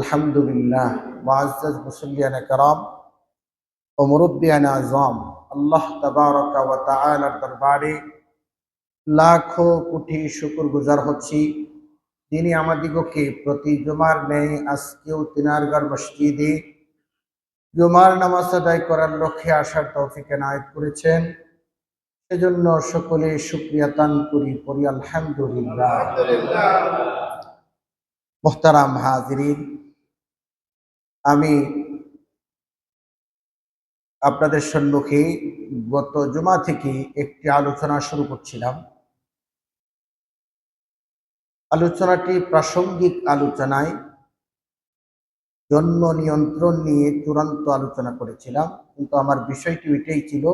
আলহামদুলিল্লাহ মুআজ্জাজ মুসল্লিয়ানে কেরাম ও মুরব্বিয়ানে আযম, আল্লাহ তাবারাকা ওয়া তাআলার দরবারে লাখো কোটি শুকরগুজার হচ্ছি যিনি আমাদিগকে প্রতি জুমার ন্যায় আজকেও তিনারগার মসজিদে জুমার নামাজ আদায় করার লক্ষ্যে আসার তৌফিক এনায়েত করেছেন। সেজন্য সকলে শুকরিয়া তান করি পড়ি আলহামদুলিল্লাহ। মুহতারাম হাজিরিন, আমি আপনাদের সম্মুখে গত জুমা থেকে একটি আলোচনা শুরু করছিলাম। আলোচনাটি প্রাসঙ্গিক আলোচনায় জন্ম নিয়ন্ত্রণ নিয়ে চূড়ান্ত আলোচনা করেছিলাম, কিন্তু আমার বিষয়টি এটাই ছিল,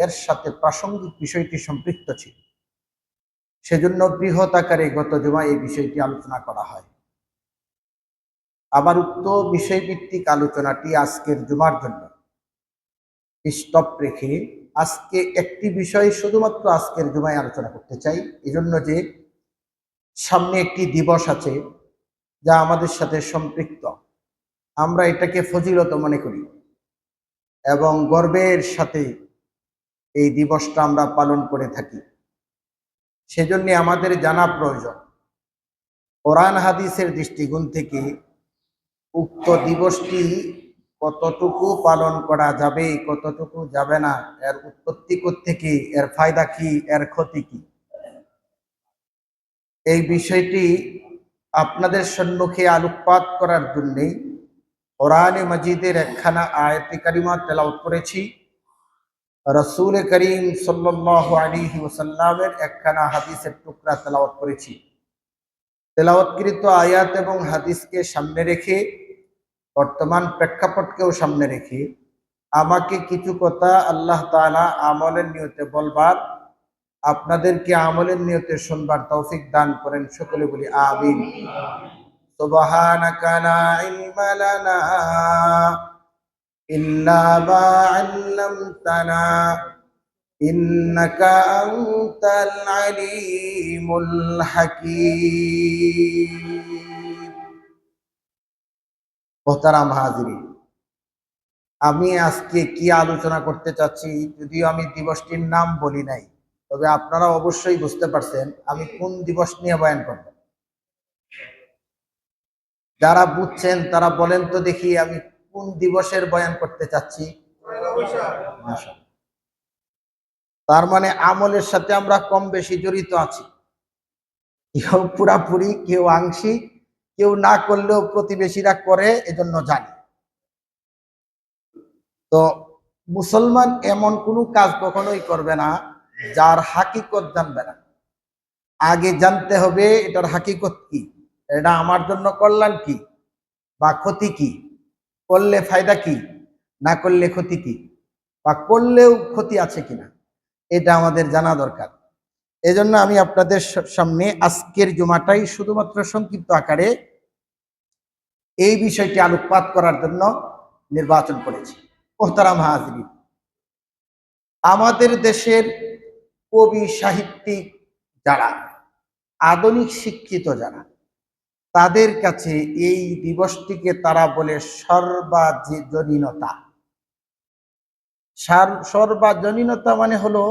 এর সাথে প্রাসঙ্গিক বিষয়টি সম্পৃক্ত ছিল, সেজন্য বৃহৎ আকারে গত জুমা এই বিষয়টি আলোচনা করা হয়। আবার উক্ত বিষয়ভিত্তিক আলোচনাটি আজকের জুমার জন্য স্টপ রেখে আজকে একটি বিষয় শুধুমাত্র আজকের জুমায় আলোচনা করতে চাই। এজন্য যে সামনে একটি দিবস আছে যা আমাদের সাথে সম্পৃক্ত, আমরা এটাকে ফজিলত মনে করি এবং গর্বের সাথে এই দিবসটা আমরা পালন করে থাকি। সেজন্য আমাদের জানা প্রয়োজন কোরআন হাদিসের দৃষ্টিকোণ থেকে উক্ত দিবসটি কতটুকু পালন করা যাবে, কতটুকু যাবে না, এর উৎপত্তি কোত্থেকে, এর ফায়দা কি, এর ক্ষতি কি, এই বিষয়টি আপনাদের সম্মুখে আলোকপাত করার জন্যেই কোরআনে মাজিদের একখানা আয়াতে কারিমা তেলাওয়াত করেছি, রাসূল করিম সাল্লাল্লাহু আলাইহি ওয়াসাল্লামের একখানা হাদিসের টুকরা তেলাওয়াত করেছি। তেলাওয়াতকৃত আয়াত এবং হাদিসকে সামনে রেখে, বর্তমান প্রেক্ষাপটকেও সামনে রেখে আমাকে কিছু কথা আল্লাহ তাআলা আমলের নিয়তে বলবার, আপনাদেরকে আমলের নিয়তে শুনবার তৌফিক দান করেন। সকলে বলি আমিন। সুবহানাকা লা ইলমা লানা ইল্লা মা আল্লামতানা ইন্নাকা আনতাল আলিমুল হাকীম। মুহতারাম হাজিরিন, আমি আজকে কি আলোচনা করতে চাচ্ছি, যদিও আমি দিবসটির নাম বলি নাই, তবে আপনারা অবশ্যই বুঝতে পারছেন আমি কোন দিবস নিয়ে বয়ান করব। যারা বুঝছেন তারা বলেন তো দেখি আমি কোন দিবসের বয়ান করতে চাচ্ছি। তার মানে আমলের সাথে আমরা কম বেশি জড়িত আছি, কেউ পুরাপুরি, কেউ আংশিক, কেউ না করলেও প্রতিবেশীরা করে, এজন্য জানি। তো মুসলমান এমন কোনো কাজ কখনোই করবে না যার হাকিকত জানবে না। আগে জানতে হবে এটার হাকিকত কি, এটা আমার জন্য কল্যাণ কি বা ক্ষতি কি, করলে ফায়দা কি, না করলে ক্ষতি কি, বা করলেও ক্ষতি আছে কিনা, এটা আমাদের জানা দরকার। এজন্য আমি আপনাদের সামনে আজকের জুমাটাই শুধুমাত্র সংক্ষিপ্ত আকারে এই বিষয়টি আলোকপাত করার জন্য নির্বাচন করেছি। মুহতারাম হাজিরিন, আমাদের দেশের কবি সাহিত্যিক যারা, আধুনিক শিক্ষিত যারা, তাদের কাছে এই দিবসটিকে তারা বলে সর্বজনীনতা। সর্বজনীনতা মানে হলো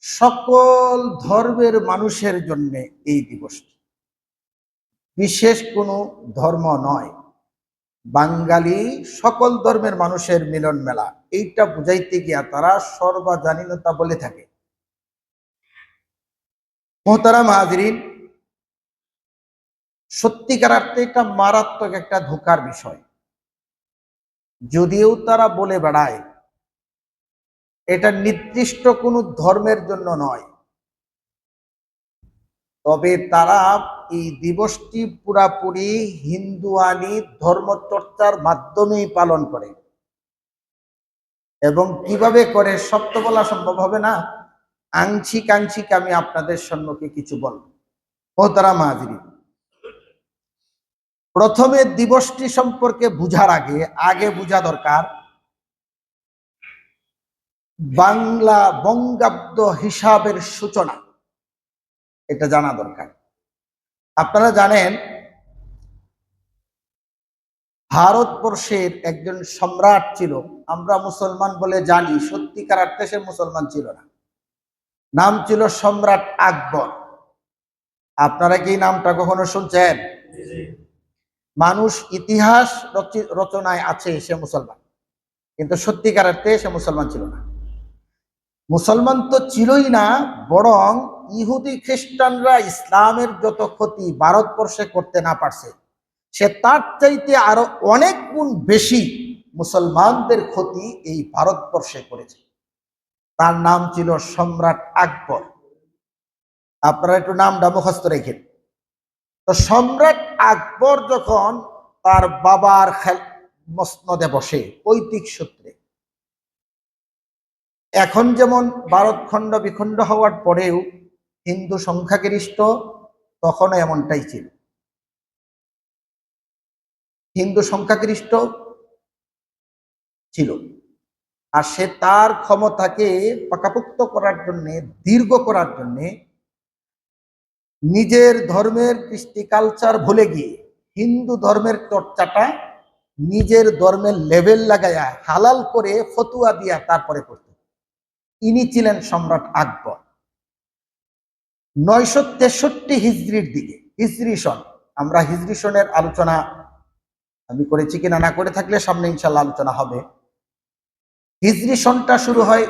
সকল ধর্মের মানুষের জন্য এই দিবসটি, বিশেষ কোনো ধর্ম নয়, বাঙালি সকল ধর্মের মানুষের মিলন মেলা, এইটা বুঝাইতে গিয়া তারা সর্বজনীনতা বলে থাকে। মুহতারাম হাজিরিন, সত্যিকার অর্থে এটা মারাত্মক একটা ধোঁকার বিষয়। যদিও তারা বলে বেড়ায় এটা নির্দিষ্ট কোনো ধর্মের জন্য নয়, তবে তারা এই দিবসটি পুরাপুরি হিন্দুয়ানি ধর্মচর্চার মাধ্যমেই পালন করে। এবং কিভাবে করে সব তো বলা সম্ভব হবে না, আংশিক আংশিক আমি আপনাদের সম্মুখে কিছু বলব। মুহতারাম হাজিরিন, প্রথমে দিবসটি সম্পর্কে বুঝার আগে বোঝা দরকার বাংলা বঙ্গাব্দ হিসাবের সূচনা, এটা জানা দরকার। আপনারা জানেন ভারতবর্ষের একজন সম্রাট ছিল, আমরা মুসলমান বলে জানি, সত্যিকার অর্থে সে মুসলমান ছিল না। নাম ছিল সম্রাট আকবর। আপনারা কি নামটা কখনো শুনছেন? মানুষ ইতিহাস রচনায় আছে সে মুসলমান, কিন্তু সত্যিকার অর্থে সে মুসলমান ছিল না। মুসলমান তো ছিলই না, বরং ইহুদি খ্রিস্টানরা ইসলামের যত ক্ষতি ভারতবর্ষে করতে না পারছে, সে তার চাইতে আরো অনেক গুণ বেশি মুসলমানদের ক্ষতি এই ভারতবর্ষে করেছে। তার নাম ছিল সম্রাট আকবর। আপনারা একটু নামটা মুখস্থ রেখেন। তো সম্রাট আকবর যখন তার বাবার মসনদে বসে পৈতৃক সূত্রে, এখন যেমন ভারত খণ্ড বিখণ্ড হওয়ার পরেও হিন্দু সংখ্যাগরিষ্ঠ, তখনও এমনটাই ছিল। হিন্দু সংখ্যাগরিষ্ঠ ছিল, আর সে তার ক্ষমতাকে পাকাপোক্ত করার জন্যে, দীর্ঘ করার জন্যে নিজের ধর্মের কৃষ্টি কালচার ভুলে গিয়ে হিন্দু ধর্মের চর্চাটা নিজের ধর্মের লেভেল লাগাইয়া হালাল করে ফতুয়া দিয়া তারপরে করত। ইনি ছিলেন সম্রাট আকবর। 963 হিজরির দিকে, হিজরি সন, আমরা হিজরি সনের আলোচনা আমি করেছি কিনা, না করে থাকলে সামনে ইনশাল্লাহ আলোচনা হবে। হিজরি সনটা শুরু হয়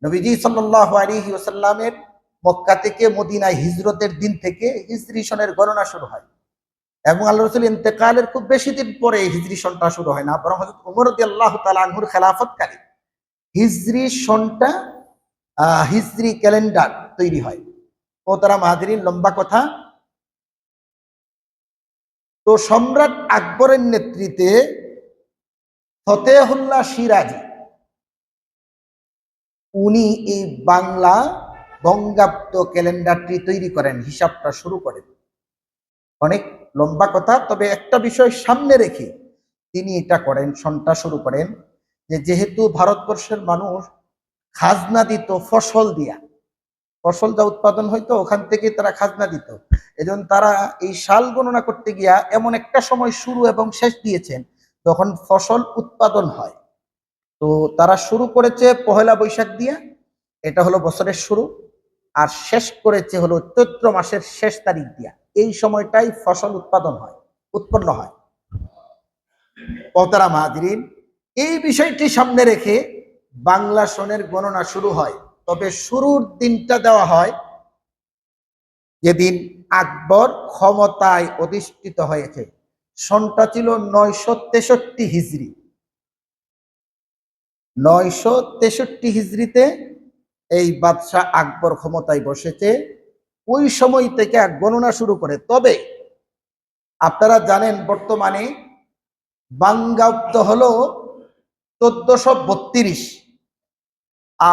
নবীজি সাল্লাল্লাহু আলাইহি ওয়াসাল্লামের মক্কা থেকে মদিনায় হিজরতের দিন থেকে হিজরি সনের গণনা শুরু হয়, এবং আল্লাহ রাসূল ইন্তেকালের খুব বেশি দিন পরে হিজরি সনটা শুরু হয় না, বরং হযরত ওমর রাদিয়াল্লাহু তাআলা আনহুর খেলাফতকালে হিজরি সনটা হিজরি ক্যালেন্ডার তৈরি হয়। ও তারা মাহাদিরিন, লম্বা কথা। তো সম্রাট আকবরের নেতৃত্বে ফতেহুল্লাহ সিরাজি, উনি এই বাংলা বঙ্গাব্দ ক্যালেন্ডারটি তৈরি করেন, হিসাবটা শুরু করেন। অনেক লম্বা কথা, তবে একটা বিষয় সামনে রেখে তিনি এটা করেন, সনটা শুরু করেন যে যেহেতু ভারতবর্ষের মানুষ খাজনা দিত ফসল দিয়া, ফসল যা উৎপাদন হইতো ওখান থেকে তারা খাজনা দিত, এজন্য তারা এই সাল গণনা করতে গিয়া এমন একটা সময় শুরু এবং শেষ দিয়েছেন যখন ফসল উৎপাদন হয়। তো তারা শুরু করেছে পহেলা বৈশাখ দিয়া, এটা হলো বছরের শুরু, আর শেষ করেছে হলো চৈত্র মাসের শেষ তারিখ দিয়া। এই সময়টাই ফসল উৎপন্ন হয়। পহতারা মাহাদিরিন, এই বিষয়টি সামনে রেখে বাংলা সনের গণনা শুরু হয়। তবে শুরুর দিনটা দেওয়া হয় যেদিন আকবর ক্ষমতায় অধিষ্ঠিত হয়েছে। সনটা ছিল 963 হিজরি। 963 হিজরিতে এই বাদশাহ আকবর ক্ষমতায় বসেছে। ওই সময় থেকে গণনা শুরু করে। তবে আপনারা জানেন বর্তমানে বাঙ্গাব্দ হলো 1432,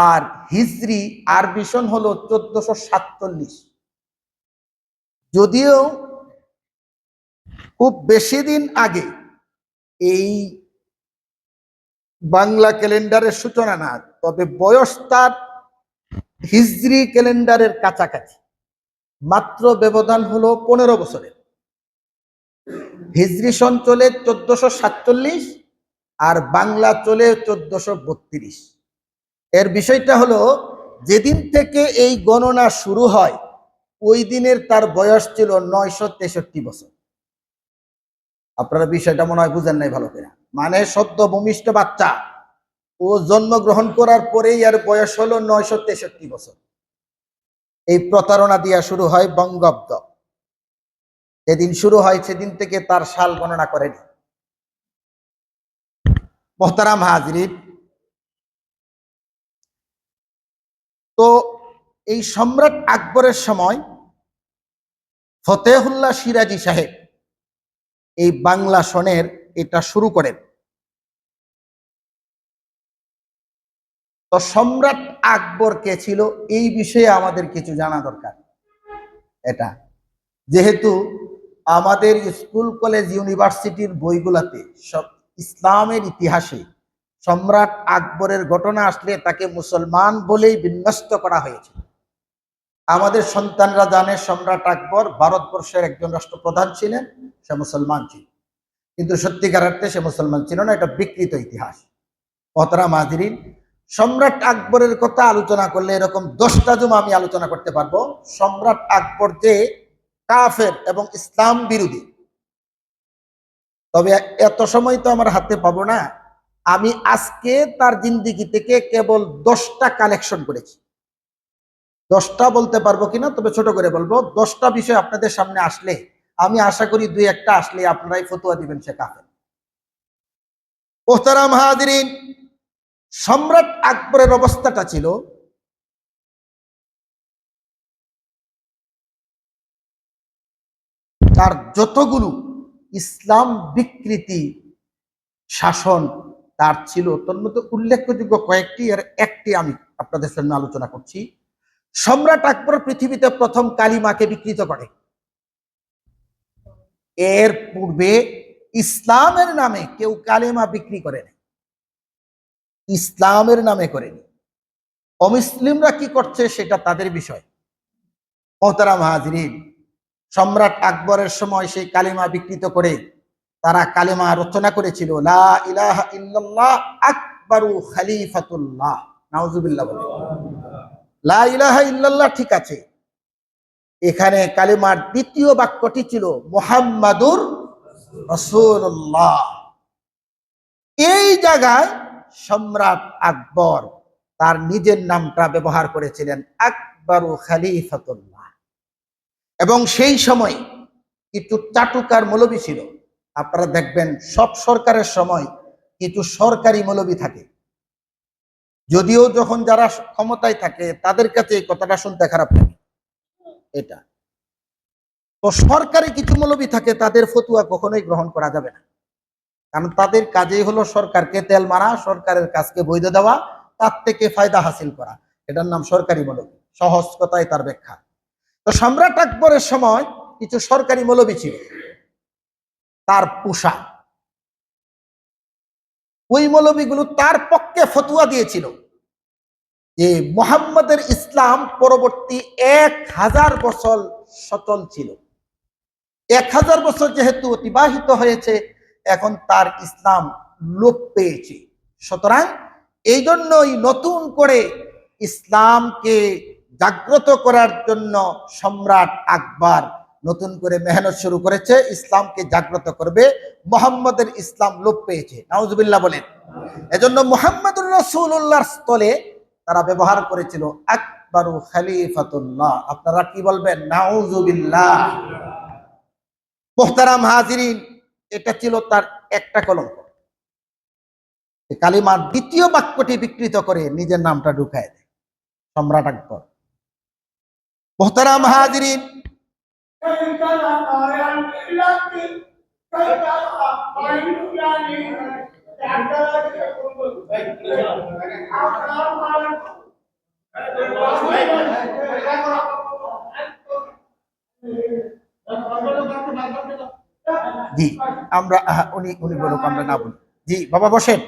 আর হিজরি আরবি সন হলো 1447। যদিও খুব বেশি দিন আগে এই বাংলা ক্যালেন্ডারের সূচনা না, তবে বয়স তার হিজরি ক্যালেন্ডারের কাছাকাছি, মাত্র ব্যবধান হলো 15 বছরের। হিজরি সন চলে 1447 আর বাংলা চলে 1432। এর বিষয়টা হলো যেদিন থেকে এই গণনা শুরু হয় ওই দিনের তার বয়স ছিল 963 বছর। আপনারা বিষয়টা মনে হয় বুঝেন নাই ভালো করে। মানে সদ্য ভূমিষ্ঠ বাচ্চা, ও জন্মগ্রহণ করার পরেই আর বয়স হলো 963 বছর। এই প্রতারণা দিয়া শুরু হয় বঙ্গাব্দ। যেদিন শুরু হয় সেদিন থেকে তার সাল গণনা করেনি। মোহতারাম হাজরিন, তো এই সম্রাট আকবরের সময় ফতেহুল্লাহ সিরাজি সাহেব এই বাংলা সনের এটা শুরু করেন। তো সম্রাট আকবর কে ছিল এই বিষয়ে আমাদের কিছু জানা দরকার। এটা যেহেতু আমাদের স্কুল কলেজ ইউনিভার্সিটির বইগুলাতে সব ইসলামের ইতিহাসে সম্রাট আকবরের ঘটনা আসলে তাকে মুসলমান বলেই বিন্যস্ত করা হয়েছে। আমাদের সন্তানরা জানে সম্রাট আকবর ভারতবর্ষের একজন রাষ্ট্রপ্রধান ছিলেন, সে মুসলমান ছিল। কিন্তু সত্যিকার অর্থে সে মুসলমান ছিল না, এটা বিকৃত ইতিহাস। মোহতারাম হাজিরিন, সম্রাট আকবরের কথা আলোচনা করলে এরকম 10টা জুমা আমি আলোচনা করতে পারবো। সম্রাট আকবর যে কাফের এবং ইসলাম বিরোধী, তবে এত সময় তো আমার হাতে পাবো না। আমি আজকে তার জিন্দিগি থেকে কেবল 10টা কালেকশন করেছি। 10টা বলতে পারবো কিনা, তবে ছোট করে বলবো। 10টা বিষয় আপনাদের সামনে আসলে আমি আশা করি 2-1টা আসলে আপনারাই ফতোয়া দিবেন সে কাফের। মোহতারাম হাজিরিন, সম্রাট আকবরের অবস্থাটা ছিল, তার যতগুলো ইসলাম বিকৃতি শাসন তার ছিল, তোর মধ্যে উল্লেখযোগ্য কয়েকটি, আর একটি আমি আপনাদের সামনে আলোচনা করছি। সম্রাট আকবর পৃথিবীতে প্রথম কালিমাকে বিকৃত করে। এর পূর্বে ইসলামের নামে কেউ কালিমা বিক্রি করেনি, ইসলামের নামে করেনি। অমুসলিমরা কি করছে সেটা তাদের বিষয়। মোহতারাম হাজিরিন, সম্রাট আকবরের সময় সেই কালিমা বিকৃত করে তারা কালিমা রচনা করেছিল, লা ইলাহা ইল্লাল্লাহ আকবারু খলিফাতুল্লাহ। নাউজুবিল্লাহ বলে। লা ইলাহা ইল্লাল্লাহ ঠিক আছে, এখানে কালিমার দ্বিতীয় বাক্যটি ছিল মুহাম্মাদুর রাসূলুল্লাহ। এই জায়গায় সম্রাট আকবর তার নিজের নামটা ব্যবহার করেছিলেন, আকবারু খলিফাতুল্লাহ। এবং সেই সময় কিছু চাটুকার মৌলবী ছিল। আপনারা দেখবেন সব সরকারের সময় কিছু সরকারি মৌলবী থাকে, যদিও যখন যারা ক্ষমতায় থাকে তাদের কাছে এই কথাটা শুনতে খারাপ লাগে। এটা তো সরকারি কিছু মৌলবী থাকে, তাদের ফতুয়া কখনোই গ্রহণ করা যাবে না, কারণ তাদের কাজেই হলো সরকারকে তেল মারা, সরকারের কাজকে বৈধ দেওয়া, তার থেকে ফায়দা হাসিল করা। এটার নাম সরকারি মৌলবী। সহজ কথায় তার ব্যাখ্যা। তো সম্রাট আকবরের সময় কিছু সরকারি মৌলবী ছিল, তার পোশাক, ওই মৌলবীগুলো তার পক্ষে ফতুয়া দিয়েছিল যে মুহাম্মদের ইসলাম পরবর্তী 1000 বছর সচল ছিল। 1000 বছর যেহেতু অতিবাহিত হয়েছে, এখন তার ইসলাম লোপ পেয়েছে। সুতরাং এই জন্যই নতুন করে ইসলামকে জাগ্রত করার জন্য সম্রাট আকবর নতুন করে মেহনত শুরু করেছে, ইসলামকে জাগ্রত করবে। মুহাম্মদের ইসলাম লোপ পেয়েছে, নাউজুবিল্লাহ বলেন। এজন্য মুহাম্মদুর রাসূলুল্লাহর স্থলে তারা ব্যবহার করেছিল আকবারু খলিফাতুল্লাহ। আপনারা কি বলবেন? নাউজুবিল্লাহ। মুহতারাম হাজিরিন, এটা ছিল তার একটা কলঙ্ক। কালিমার দ্বিতীয় বাক্যটি বিকৃত করে নিজের নামটা ঢুকায় দেয় সম্রাট আকবর। মুহতারাম হাজিরিন, জি আমরা উনি উনি বলুক, আমরা না বলি। জি বাবা বসেন,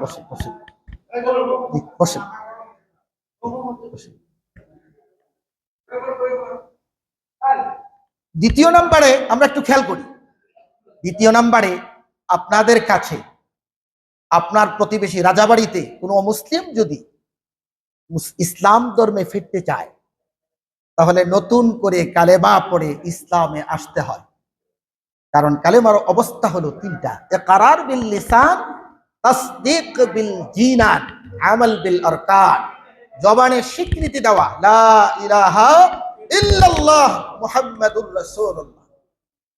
বসেন বসেন, জি বসেন বসেন। দ্বিতীয় নাম্বারে আমরা একটু খেয়াল করি। দ্বিতীয় নাম্বারে আপনাদের কাছে আপনার প্রতিবেশী রাজাবাড়িতে কোনো অমুসলিম যদি ইসলাম ধর্মে ফিরতে চায়, তাহলে নতুন করে কালেমা পড়ে ইসলামে আসতে হয়। কারণ কালেমার অবস্থা হলো 3টা: ইকরার বিল লিসান, তাসদীক বিল জিনান, আমাল বিল আরকান। জবানে স্বীকৃতি দেওয়া লা ইলাহা ইল্লাল্লাহ মুহাম্মাদুর রাসূলুল্লাহ,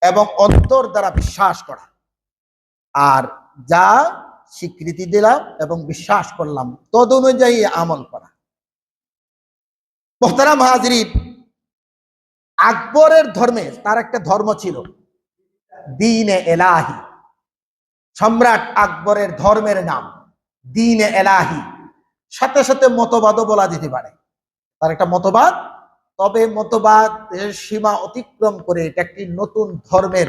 এবং অন্তর দ্বারা বিশ্বাস করা। আর যা স্বীকৃতি দিলাম এবং বিশ্বাস করলাম তদ অনুযায়ী আমল করা। মুহতারাম হাজিরিন, আকবরের ধর্মে তার একটা ধর্ম ছিল দ্বীনে এলাহি। সম্রাট আকবরের ধর্মের নাম দ্বীনে এলাহি। সাথে সাথে মতবাদও বলা যেতে পারে, তার একটা মতবাদ। তবে মতবাদের সীমা অতিক্রম করে এটা একটি নতুন ধর্মের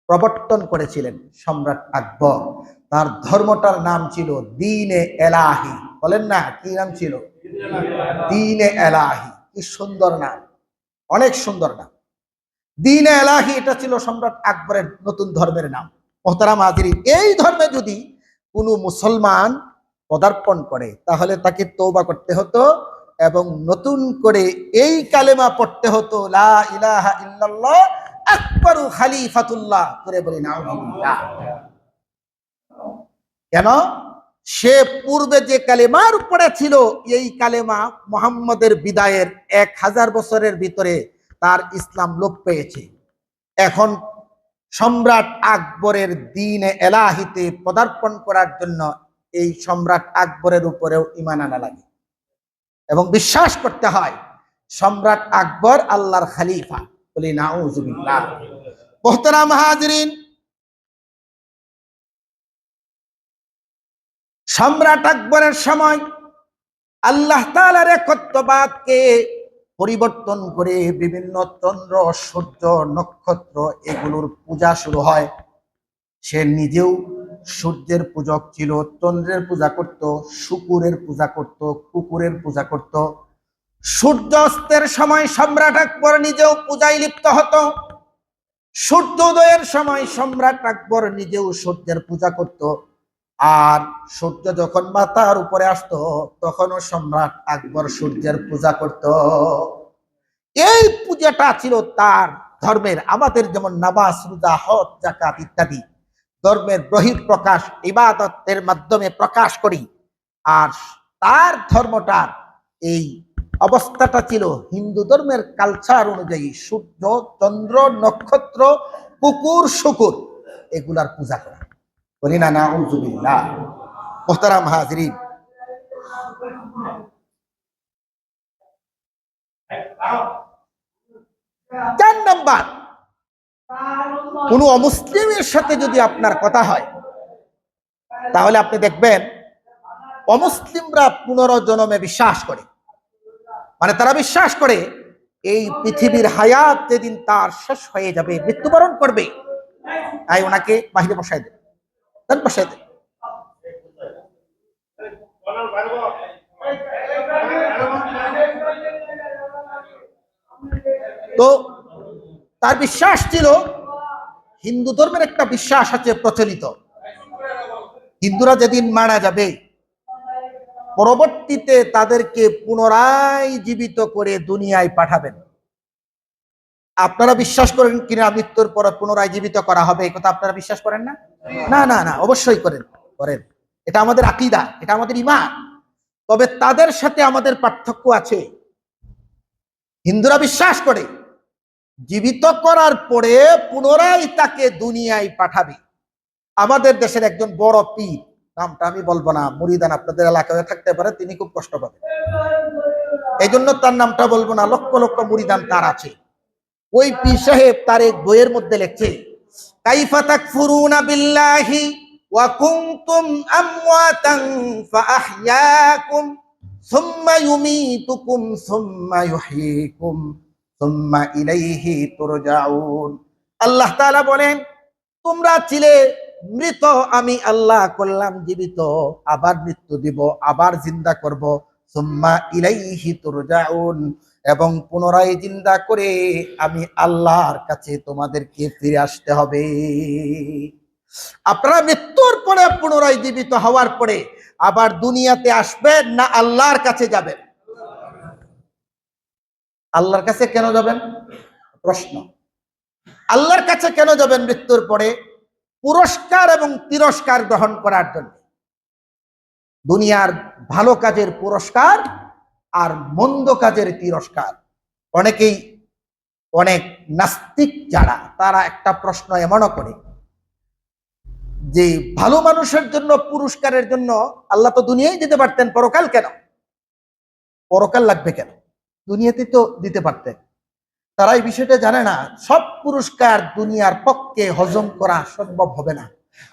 প্রবর্তন করেছিলেন সম্রাট আকবর। তার ধর্মটার নাম ছিল দ্বীনে এলাহি। বলেন না, কি নাম ছিল? দ্বীনে এলাহি। কি সুন্দর নাম, অনেক সুন্দর নাম। দ্বীন এলাহি এটা ছিল সম্রাট আকবরের নতুন ধর্মের নাম। মোহতারাম হাজিরিন, এই ধর্মে যদি কোনো মুসলমান পদার্পণ করে তাহলে তাকে তওবা করতে হতো এবং নতুন করে এই কালেমা পড়তে হতো, লা ইলাহা ইল্লাল্লাহ আকবরু খলিফাতুল্লাহ করে বলি নাউজুবিল্লাহ। কেন? সে পূর্বে যে কালেমার উপরে ছিল, এই কালেমা মুহাম্মদের বিদায়ের 1000 বছরের ভিতরে তার ইসলাম লোপ পেয়েছে। এখন সম্রাট আকবরের দ্বীনে এলাহিতে পদার্পণ করার জন্য এই সম্রাট আকবরের উপরেও ঈমান আনা লাগে এবং বিশ্বাস করতে হয় সম্রাট আকবর আল্লাহর খলিফা। বলি নাউজুবিল্লাহ। মুহতারাম হাজিরিন, সম্রাট আকবরের সময় আল্লাহ তাআলার একত্ববাদকে পরিবর্তন করে বিভিন্ন চন্দ্র, সূর্য, নক্ষত্র এগুলোর পূজা শুরু হয়। সে নিজেও সূর্যের পূজক ছিল, চন্দ্রের পূজা করত, শুকুরের পূজা করত, কুকুরের পূজা করত। সূর্যাস্তের সময় সম্রাট আকবর নিজেও পূজায় লিপ্ত হতো। সূর্যোদয়ের সময় সম্রাট আকবর নিজেও সূর্যের পূজা করত। আর সূর্য যখন মাথার উপরে আসতো তখনও সম্রাট আকবর সূর্যের পূজা করত। এই পূজাটা ছিল তার ধর্মের। আমাদের যেমন নামাজ, রোজা, হজ, যাকাত ইত্যাদি ধর্মের বহিঃপ্রকাশ, ইবাদতের মাধ্যমে প্রকাশ করি। আর তার ধর্মটার এই অবস্থাটা ছিল হিন্দু ধর্মের কালচার অনুযায়ী সূর্য, চন্দ্র, নক্ষত্র, কুকুর, শুকুর এগুলার পূজা করা। বলি না নাউজুবিল্লাহ। মুহতারাম হাজিরিন, 4 নাম্বার, কোন অমুসলিমের সাথে যদি আপনার কথা হয় তাহলে আপনি দেখবেন অমুসলিমরা পুনর্জন্মে বিশ্বাস করে। মানে তারা বিশ্বাস করে এই পৃথিবীর হায়াত যেদিন তার শেষ হয়ে যাবে, মৃত্যুবরণ করবে, তাই ওনাকে বাহিরে বসায় দেয়, বসায় দেয়। তো তার বিশ্বাস ছিল, হিন্দু ধর্মের একটা বিশ্বাস আছে প্রচলিত, হিন্দুরা যেদিন মারা যাবে পরবর্তীতে তাদেরকে পুনরায় জীবিত করে দুনিয়ায় পাঠাবেন। আপনারা বিশ্বাস করেন কিনা মৃত্যুর পর পুনরায় জীবিত করা হবে? এই কথা আপনারা বিশ্বাস করেন না? না না না, অবশ্যই করেন, করেন। এটা আমাদের আকীদা, এটা আমাদের ঈমান। তবে তাদের সাথে আমাদের পার্থক্য আছে। হিন্দুরা বিশ্বাস করে জীবিত করার পরে পুনরায় তাকে দুনিয়ায় পাঠাবে। আমাদের দেশের একজন বড় পীর, নামটা আমি বলবো না, মুরিদান আপনাদের এলাকায় থাকতে পারে, তিনি খুব কষ্ট পাবেন, এই জন্য তার নামটা বলবো না। লক্ষ লক্ষ মুরিদান তার আছে। ওই পীর সাহেব তার এক বইয়ের মধ্যে লিখছে, কাইফা তাকফুরুনা বিল্লাহি ওয়া কুনতুম আমওয়াতান ফাআহইয়াকুম সুম্মা ইউমীতুকুম সুম্মা ইউহয়ীকুম সুম্মা ইলাইহি তুরজাউন। আল্লাহ তাআলা বলেন, তোমরা ছিলে মৃত, আমি আল্লাহ করলাম জীবিত, আবার মৃত্যু দিব, আবার জিন্দা করব, সুম্মা ইলাইহি তুরজাউন, এবং পুনরায় জিন্দা করে আমি আল্লাহর কাছে তোমাদেরকে ফিরে আসতে হবে। আপনারা মৃত্যুর পরে পুনরায় জীবিত হওয়ার পরে আবার দুনিয়াতে আসবেন না আল্লাহর কাছে যাবেন? আল্লাহর কাছে কেন যাবেন? প্রশ্ন। আল্লাহর কাছে কেন যাবেন মৃত্যুর পরে? পুরস্কার এবং তিরস্কার গ্রহণ করার জন্য। দুনিয়ার ভালো কাজের পুরস্কার আর মন্দ কাজের তিরস্কার। অনেকেই, অনেক নাস্তিক যারা, তারা একটা প্রশ্ন এমনও করে যে ভালো মানুষের জন্য পুরস্কারের জন্য আল্লাহ তো দুনিয়ায় দিতে পারতেন, পরকাল কেন? পরকাল লাগবে কেন? দুনিয়াতে তো দিতে পারতেন। তারা এই বিষয়টা জানে না, সব পুরস্কার দুনিয়ার পক্ষে হজম করা সম্ভব হবে না,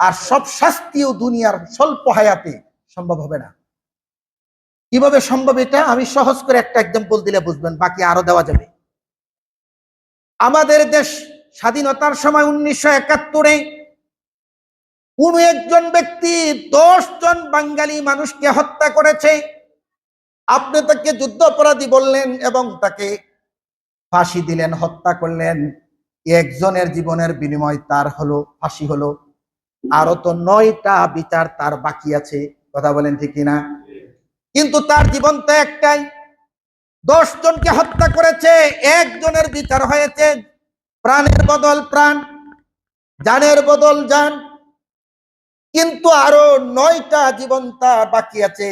আর সব শাস্তিও দুনিয়ার স্বল্প হায়াতে সম্ভব হবে না। কিভাবে সম্ভব এটা আমি সহজ করে একটা এক্সাম্পল দিলে বুঝবেন, বাকি আরো দেওয়া যাবে। আমাদের দেশ স্বাধীনতার সময় 1971-এ কোন একজন ব্যক্তি 10 জন বাঙালি মানুষকে হত্যা করেছে। আপনি তাকে যুদ্ধাপরাধী বললেন এবং তাকে ফাঁসি দিলেন, হত্যা করলেন। একজনের জীবনের বিনিময় তার হলো ফাঁসি হলো, আরো তো 9টা বিচার তার বাকি আছে, কথা বলেন ঠিক কিনা? কিন্তু তার জীবন তো একটাই, 10 জনকে হত্যা করেছে, একজনের বিচার হয়েছে, প্রাণের বদল প্রাণ, জানের বদল জান। কিন্তু আরো 9টা জীবন তার বাকি আছে,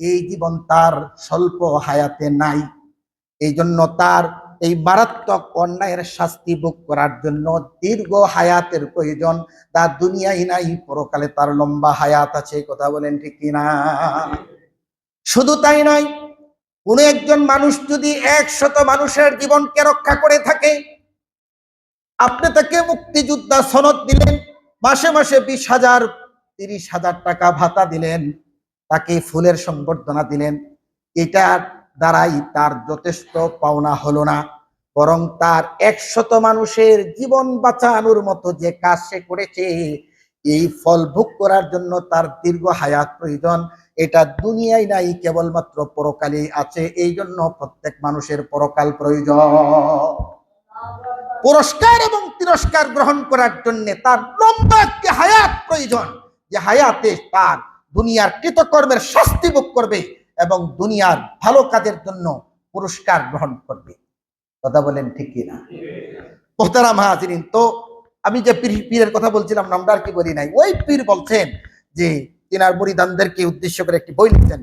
এই জীবন তার স্বল্প হায়াতে নাই। এই জন্য তার এই মারাত্মক অন্যায়ের শাস্তি ভোগ করার জন্য দীর্ঘ হায়াতের প্রয়োজন। তার দুনিয়ায় নাই, পরকালে তার লম্বা হায়াত আছে, কথা বলেন ঠিক কিনা? শুধু তাই নয়, কোন একজন মানুষ যদি 100 মানুষের জীবনকে রক্ষা করে থাকে, আপনি তাকে মুক্তিযোদ্ধা সনদ দিলেন, মাসে মাসে 20,000 30,000 টাকা ভাতা দিলেন, তাকে ফুলের সংবর্ধনা দিলেন, এটার দ্বারাই তার যথেষ্ট পাওনা হলো না, বরং তার 100 মানুষের জীবন বাঁচানোর মতো যে কাজ সে করেছে, এই ফল ভোগ করার জন্য তার দীর্ঘ হায়াত প্রয়োজন। এটা দুনিয়ায় নাই, কেবলমাত্র পরকালেই আছে। এই জন্য প্রত্যেক মানুষের পরকাল প্রয়োজন। পুরস্কার এবং তিরস্কার গ্রহণ করার জন্য তার লম্বা একটি হায়াত প্রয়োজন, যে হায়াতে তার দুনিয়ার কৃতকর্মের শাস্তি ভোগ করবে এবং দুনিয়ার ভালো কাজের জন্য পুরস্কার গ্রহণ করবে, কথা বলেন ঠিক কিনা? মোহতারাম হাজিরিন, তো আমি যে পীরের কথা বলছিলাম, নামটা আর কি বলি নাই, ওই পীর বলছেন যে তিনার মুরিদানদেরকে উদ্দেশ্য করে একটি বই লিখছেন,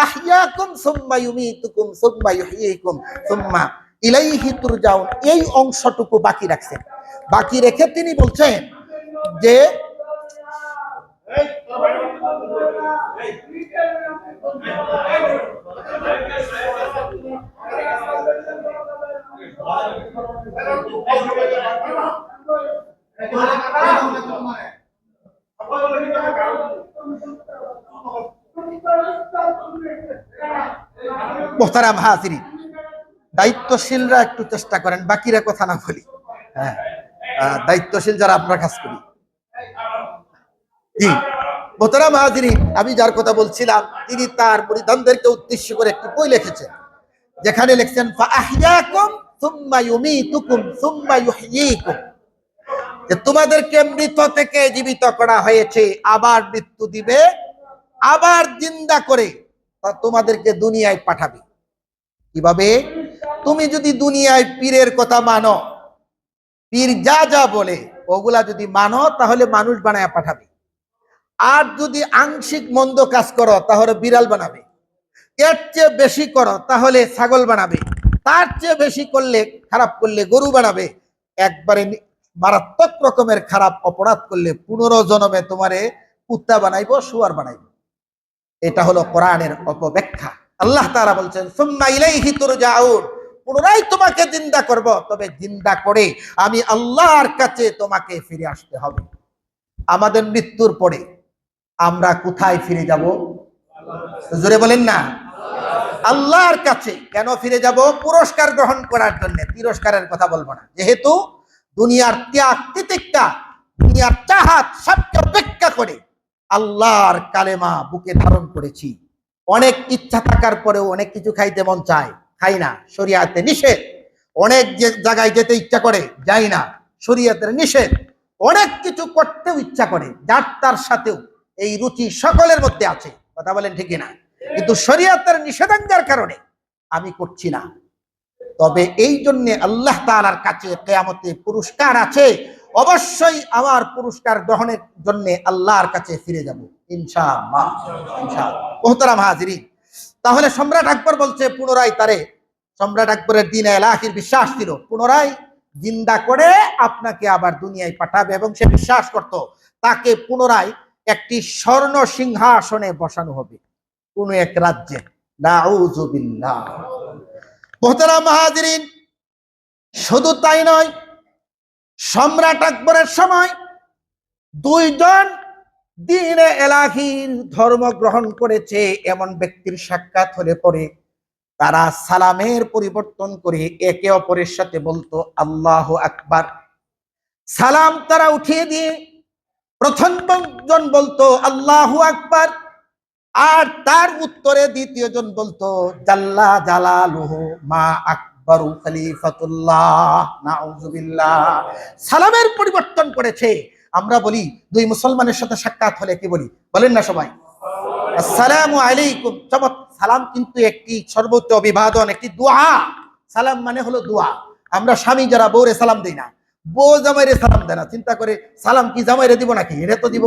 আহইয়াকুম সুম্মা ইউমীতুকুম সুম্মা ইউহয়িকুম সুম্মা ইলাইহি তুরজাউন। এই অংশটুকু বাকি রাখছেন। বাকি রেখে তিনি বলছেন যে মোহতারাম হাজিরিন, দায়িত্বশীলরা একটু চেষ্টা করেন, বাকিরা কথা না বলি। হ্যাঁ, দায়িত্বশীল যারা আপনার কাজ করি। জি মোহতারাম হাজিরিন, আমি যার কথা বলছিলাম, তিনি তার মুরিদানদেরকে উদ্দেশ্য করে একটি বই লিখেছেন, যেখানে লিখছেন ফাআহইয়াকুম সুম্মা ইউমীতুকুম সুম্মা ইউহয়িকুম, যে তোমাদেরকে মৃত থেকে জীবিত করা হয়েছে, আবার মৃত্যু দিবে, আবার জিন্দা করে তোমাদেরকে দুনিয়ায় পাঠাবে। কিভাবে? তুমি যদি দুনিয়ায় পীরের কথা মানো, পীর যা যা বলে ওগুলা যদি মানো, তাহলে মানুষ বানায় পাঠাবে। আর যদি আংশিক মন্দ কাজ করো, তাহলে বিড়াল বানাবে। এর চেয়ে বেশি করো, তাহলে ছাগল বানাবে। তার চেয়ে বেশি করলে, খারাপ করলে গরু বানাবে। একবারে মারাত্মক রকমের খারাপ অপরাধ করলে পুনর্জন্মে তোমারে কুত্তা বানাইবো, শুয়ার বানাইবো। এটা হলো কোরআনের অপব্যাখ্যা। আল্লাহ তাআলা বলছেন সুম্মা ইলাইহি তুরজাউন, পুনরায় তোমাকে জিন্দা করব, তবে জিন্দা করে আমি আল্লাহর কাছে তোমাকে ফিরে আসতে হবে। আমাদের মৃত্যুর পরে আমরা কোথায় ফিরে যাব? জোরে বলেন না। আল্লাহর কাছে। কেন ফিরে যাব? পুরস্কার গ্রহণ করার জন্য। তিরস্কারের কথা বলবো না, যেহেতু দুনিয়ার ত্যাগ তিতিক্ষা, দুনিয়ার চাহাত সবকে উপেক্ষা করে আল্লাহর কালেমা বুকে ধারণ করেছি। অনেক ইচ্ছা থাকার পরেও অনেক কিছু খাইতে মন চায়, খাই না, শরিয়াতে নিষেধ। অনেক যে জায়গায় যেতে ইচ্ছা করে, যাই না, শরিয়াতের নিষেধ। অনেক কিছু করতেও ইচ্ছা করে, যার তার সাথেও এই রুচি সকলের মধ্যে আছে, কথা বলেন ঠিক না? কিন্তু শরিয়াতের নিষেধাজ্ঞার কারণে আমি করছি না। তবে এই জন্য আল্লাহ তাআলার কাছে কিয়ামতে পুরস্কার আছে, অবশ্যই আমার পুরস্কার গ্রহণের জন্য আল্লাহর কাছে ফিরে যাব ইনশাআল্লাহ। ইনশাআল্লাহ। মুহতারাম হাজিরিন, তাহলে সম্রাট আকবর বলছে পুনরায় তারে, সম্রাট আকবরের দ্বীন ইলাহির বিশ্বাস ছিল, পুনরায় জিন্দা করে আপনাকে আবার দুনিয়ায় পাঠাবে, এবং সে বিশ্বাস করত তাকে পুনরায় একটি স্বর্ণ সিংহাসনে বসানো হবে কোন এক রাজ্যে। নাউযুবিল্লাহ। মুহতারাম হাজিরিন, শুধু তাই নয়, সম্রাট আকবরের সময় 2 জন দ্বীনে ইলাহির ধর্ম গ্রহণ করেছে এমন ব্যক্তির সাক্ষাৎ হলে পরে তারা সালামের পরিবর্তন করে একে অপরের সাথে বলতো আল্লাহু আকবার। সালাম তারা উঠিয়ে দিয়ে প্রথম জন বলতো আল্লাহু আকবার, আর তার উত্তরে দ্বিতীয় জন বলতো জাল্লা জালালুহু মা আকবার। আকবারু খলিফাতুল্লাহ। নাউযুবিল্লাহ। সালামের পরিবর্তন করেছে। আমরা বলি দুই মুসলমানের সাথে সাক্ষাৎ হলে কি বলি? বলেন না সবাই, আসসালামু আলাইকুম। সালাম কিন্তু একটি সর্বোচ্চ অভিবাদন, একটি দোয়া। সালাম মানে হলো দোয়া। আমরা স্বামী যারা বউরে সালাম দেই না, বউ জামাইরে সালাম দেয় না, চিন্তা করে সালাম কি জামাইরে দিব নাকি? এটা তো দিব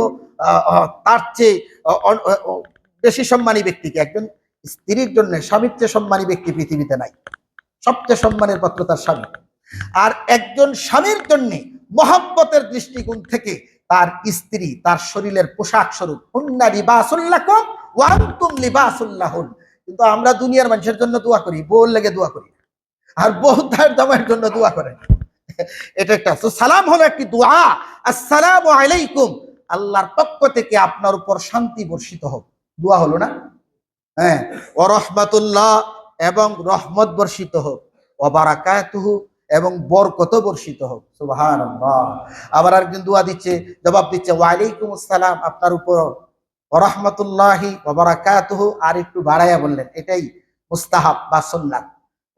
তার চেয়ে বেশি সম্মানী ব্যক্তিকে। একজন স্ত্রীর জন্য স্বামীর চেয়ে সম্মানী ব্যক্তি পৃথিবীতে নাই। সবচেয়ে সম্মানের পাত্র তার স্বামী। আর একজন স্বামীর জন্য মহব্বতের দৃষ্টিকোণ থেকে তার স্ত্রী তার শরীরের পোশাক স্বরূপ। হুন্না লিবাসুল লাকুম ওয়া আনতুম লিবাসুল লাহুন। কিন্তু আমরা দুনিয়ার মানুষের জন্য দোয়া করি, বউর লেগে দোয়া করি, আর বউ তার জামাইয়ের জন্য দোয়া করে। এটা একটা। তো সালাম হলো একটি দোয়া। আসসালামু আলাইকুম, আল্লাহর পক্ষ থেকে আপনার উপর শান্তি বর্ষিত হোক। দোয়া হলো না? হ্যাঁ। ওয়া রাহমাতুল্লাহ, এবং রহমত বর্ষিত হোক। ওয়া বারাকাতুহু, এবং বরকত বর্ষিত হোক। সুবহানাল্লাহ। আবার একজন দোয়া দিচ্ছে, জবাব দিচ্ছে, ওয়া আলাইকুমুস সালাম, আপনার উপর, ওয়া রাহমাতুল্লাহি ওয়া বারাকাতুহু, আর একটু বাড়াইয়া বললেন, এটাই মুস্তাহাব বা সুন্নাত।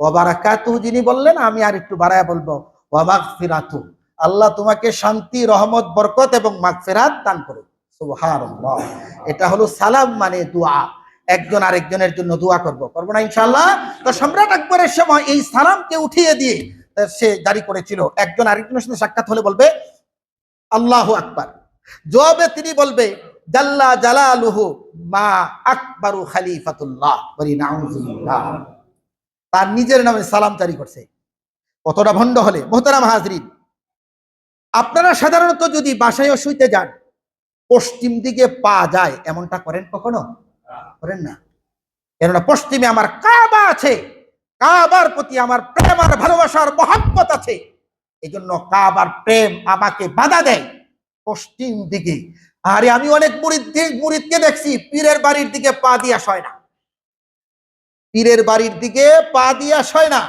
ওয়া বারাকাতুহু যিনি বললেন, আমি আর একটু বাড়াইয়া বলবো, ওয়া মাগফিরাতু, আল্লাহ তোমাকে শান্তি, রহমত, বরকত এবং মাগফিরাত দান করুন। সুবহানাল্লাহ। এটা হলো সালাম মানে দোয়া। একজন আরেকজনের জন্য দোয়া করবো না ইনশাআল্লাহ? তো সম্রাট আকবরের সময় এই সালামকে উঠিয়ে দিয়ে সে জারি করেছিল, একজন আরেকজনের সাথে সাক্ষাৎ হলে বলবে আল্লাহু আকবার। জবাবে তিনি বলবে জাল্লা জালালুহু মা আকবারু খলিফাতুল্লাহ। বলি নাউযুবিল্লাহ। তার নিজের নামে সালাম জারি করছে। কতটা ভণ্ড হলে! মুহতারাম হাজরিন, আপনারা সাধারণত যদি বাসায় শুইতে যান, পশ্চিম দিকে পা যায়, এমনটা করেন কখনো? করেন না। কেননা পশ্চিমে আমার কাবা আছে, কাবার প্রতি আমার প্রেম আর ভালোবাসার মহব্বত আছে। এই জন্য কাবার প্রেম আমাকে বাধা দেয় পশ্চিম দিকে। আরে আমি অনেক মুরিদকে দেখছি পীরের বাড়ির দিকে পা দিয়া শয় না, পীরের বাড়ির দিকে পা দিয়া শয় না।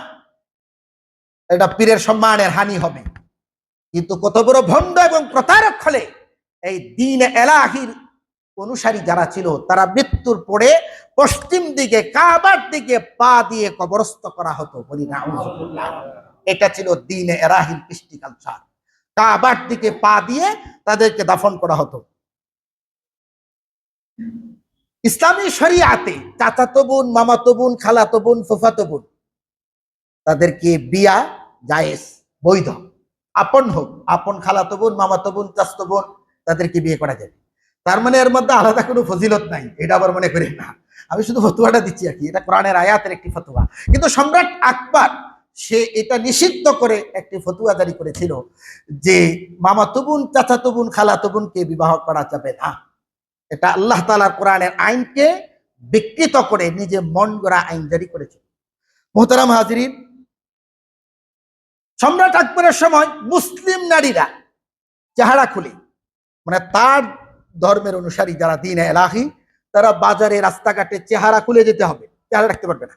এটা পীরের সম্মানের হানি হবে। কিন্তু কত বড় ভণ্ড এবং প্রতারক হলে এই দ্বীন এলাহির অনুসারী যারা ছিল, তারা মৃত্যুর পরে পশ্চিম দিকে কাবার দিকে পা দিয়ে কবরস্থ করা হতো। বলি নাউযুবিল্লাহ। এটা ছিল দ্বীন এলাহির কৃষ্টি কালচার। কাবার দিকে পা দিয়ে তাদেরকে দাফন করা হতো। ইসলামী শরিয়াতে চাচাতো বোন, মামাতো বোন, খালাতো বোন, ফুফাতো বোন, তাদেরকে বিয়া জায়েজ, বৈধ। আপন হোক, আপন খালাতো বোন, মামাতো বোন, চাচাতো বোন, তাদেরকে বিয়ে করা যাবে। তার মানে এর মধ্যে আলাদা কোনো ফজিলত নাই, এটা আবার মনে করেন না। আমি শুধু ফতুয়াটা দিচ্ছি আর কি, এটা কোরআনের আয়াতের একটি ফতুয়া। কিন্তু সম্রাট আকবর সে এটা নিষিদ্ধ করে একটি ফতুয়া জারি করেছিল যে মামাতো বোন, চাচাতো বোন, খালাতো বোনকে বিবাহ করা যাবে না। এটা আল্লাহ তাআলার কোরআনের আইনকে বিকৃত করে নিজে মন গড়া আইন জারি করেছে। মুহতারাম হাজিরিন, সম্রাট আকবরের সময় মুসলিম নারীরা চেহারা খুলে, মানে তার ধর্মের অনুসারী যারা দ্বীন এলাহি, তারা বাজারে রাস্তাঘাটে চেহারা খুলে যেতে হবে, চেহারা রাখতে পারবে না।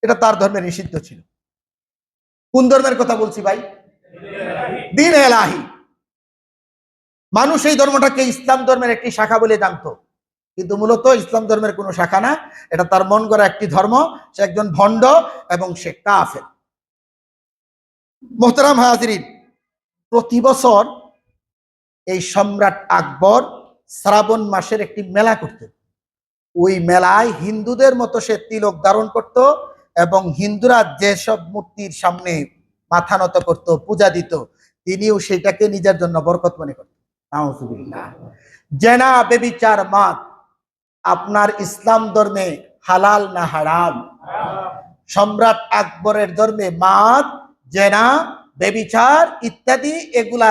এটা তার ধর্মের নিষিদ্ধ ছিল। কোন ধর্মের কথা বলছি ভাই? দ্বীন এলাহি। মানুষ এই ধর্মটাকে ইসলাম ধর্মের একটি শাখা বলে জানতো, কিন্তু মূলত ইসলাম ধর্মের কোনো শাখা না, এটা তার মন গড়া একটি ধর্ম। সে একজন ভণ্ড এবং সে কাফের। মুহতারাম হাজিরিন, প্রতি বছর এই সম্রাট আকবর শ্রাবণ মাসের একটি মেলা করতেন। ওই মেলায় হিন্দুদের মতো সে তিলক ধারণ করত, এবং হিন্দুরা যেসব মূর্তির সামনে মাথা নত করত, পূজা দিত, তিনিও সেটাকে নিজের জন্য বরকত মনে করতেন। নাউযুবিল্লাহ। জেনা, বেবিচার, মদ আপনার ইসলাম ধর্মে হালাল না হারাম? সম্রাট আকবরের ধর্মে মদ, জেনা, বেবিচার ইত্যাদি এগুলা